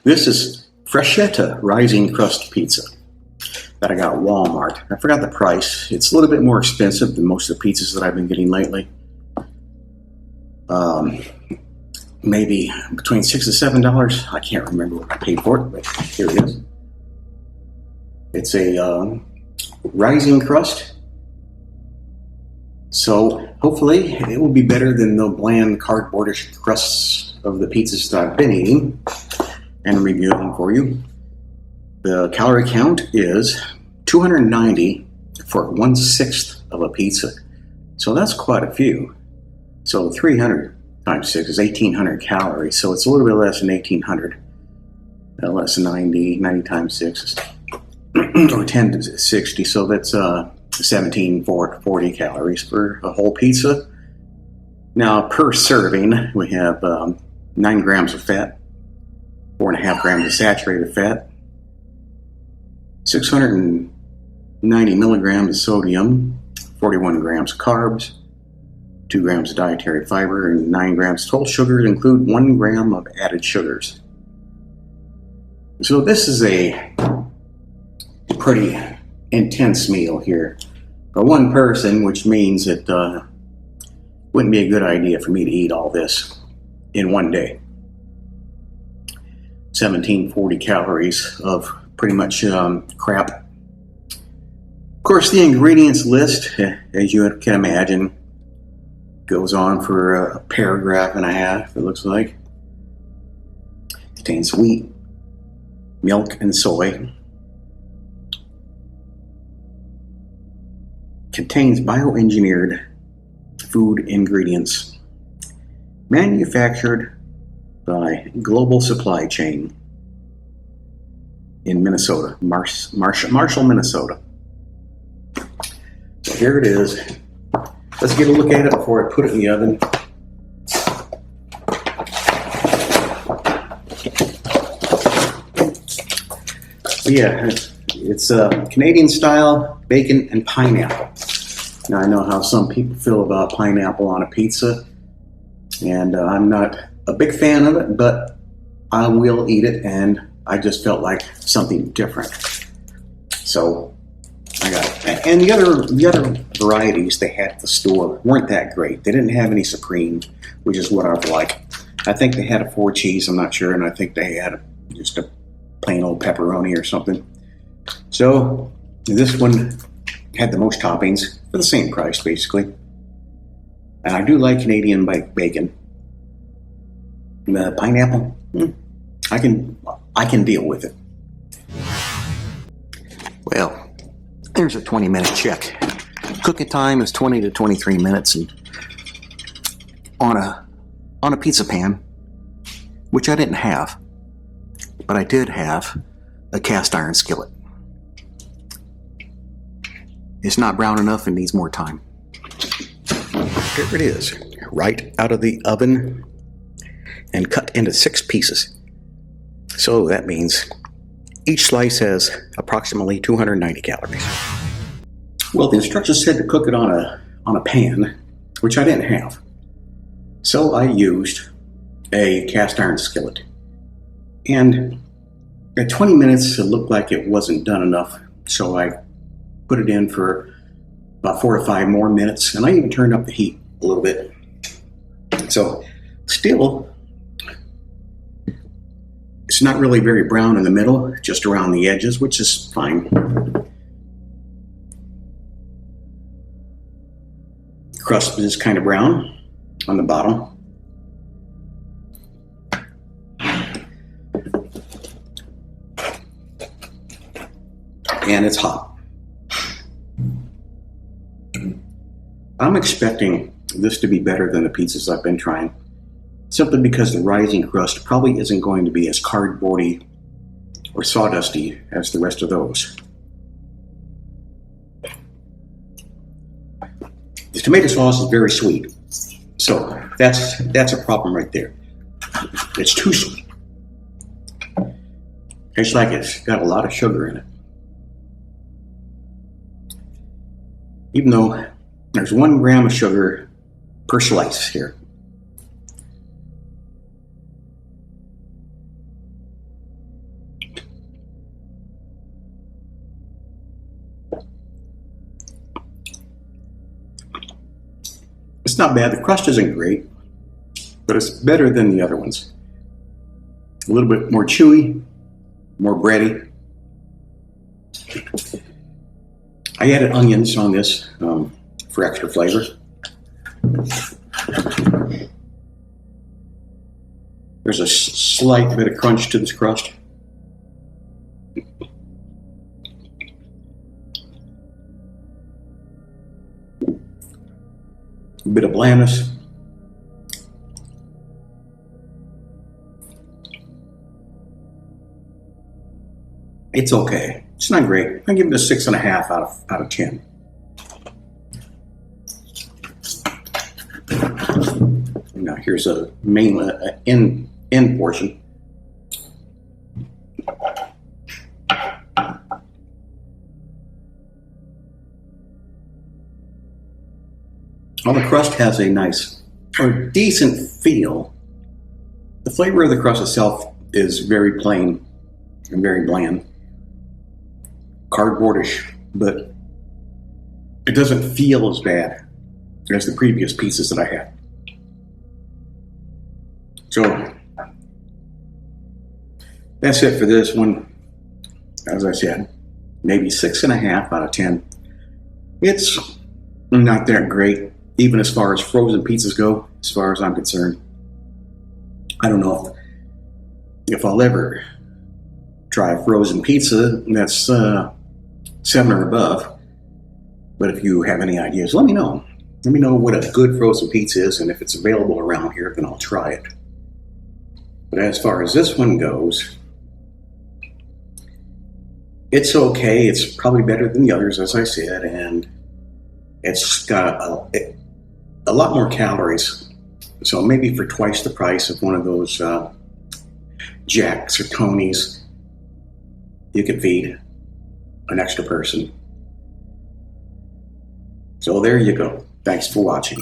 This is Freschetta rising crust pizza that I got at Walmart. I forgot the price. It's a little bit more expensive than most of the pizzas that I've been getting lately. Maybe between $6 and $7. I can't remember what I paid for it, but here it is. It's a rising crust. So hopefully it will be better than the bland cardboardish crusts of the pizzas that I've been eating and reviewing for you. The calorie count is 290 for 1/6 of a pizza. So that's quite a few. So 300 times 6 is 1,800 calories. So it's a little bit less than 1,800. Less than 90 times 6 is or 10 to 60. So that's 1,740 calories for a whole pizza. Now per serving, we have 9 grams of fat, 4.5 grams of saturated fat, 690 milligrams of sodium, 41 grams of carbs, 2 grams of dietary fiber, and 9 grams of total sugar to include 1 gram of added sugars. So this is a pretty intense meal here for one person, which means it wouldn't be a good idea for me to eat all this in one day. 1,740 calories of pretty much crap. Of course, the ingredients list, as you can imagine, goes on for a paragraph and a half, it looks like. Contains wheat, milk, and soy. Contains bioengineered food ingredients. Manufactured by Global Supply Chain in Minnesota, Marshall, Minnesota. So here it is. Let's get a look at it before I put it in the oven. Yeah, it's Canadian style bacon and pineapple. Now I know how some people feel about pineapple on a pizza, and I'm not a big fan of it, but I will eat it, and I just felt like something different. So I got it. And the other varieties they had at the store weren't that great. They didn't have any supreme, which is what I would like. I think they had a 4 cheese, I'm not sure, and I think they had just a plain old pepperoni or something. So this one had the most toppings for the same price, basically. And I do like Canadian bacon. The pineapple, I can deal with it. Well, there's a 20-minute check. Cooking time is 20 to 23 minutes, and on a pizza pan, which I didn't have, but I did have a cast iron skillet. It's not brown enough and needs more time. Here it is, right out of the oven and cut into 6 pieces. So that means each slice has approximately 290 calories. Well, the instructions said to cook it on a pan, which I didn't have. So I used a cast iron skillet. And at 20 minutes, it looked like it wasn't done enough. So I put it in for about 4 to 5 more minutes. And I even turned up the heat a little bit. So still, it's not really very brown in the middle, just around the edges, which is fine. Crust is kind of brown on the bottom. And it's hot. I'm expecting this to be better than the pizzas I've been trying, simply because the rising crust probably isn't going to be as cardboardy or sawdusty as the rest of those. The tomato sauce is very sweet, so that's a problem right there. It's too sweet. Tastes like it's got a lot of sugar in it. Even though there's 1 gram of sugar per slice here. It's not bad. The crust isn't great, but it's better than the other ones. A little bit more chewy, more bready. I added onions on this for extra flavor. There's a slight bit of crunch to this crust. A bit of blandness. It's okay. It's not great. I give it a 6.5 out of 10. Now here's a main end portion. Well, the crust has a nice or decent feel. The flavor of the crust itself is very plain and very bland, cardboardish, but it doesn't feel as bad as the previous pizzas that I had. So that's it for this one. As I said, maybe 6.5 out of 10. It's not that great, even as far as frozen pizzas go, as far as I'm concerned. I don't know if I'll ever try a frozen pizza that's 7 or above. But if you have any ideas, let me know. Let me know what a good frozen pizza is, and if it's available around here, then I'll try it. But as far as this one goes, it's okay. It's probably better than the others, as I said, and it's got a lot more calories. So maybe for twice the price of one of those Jacks or Tonys, you could feed an extra person. So there you go. Thanks for watching.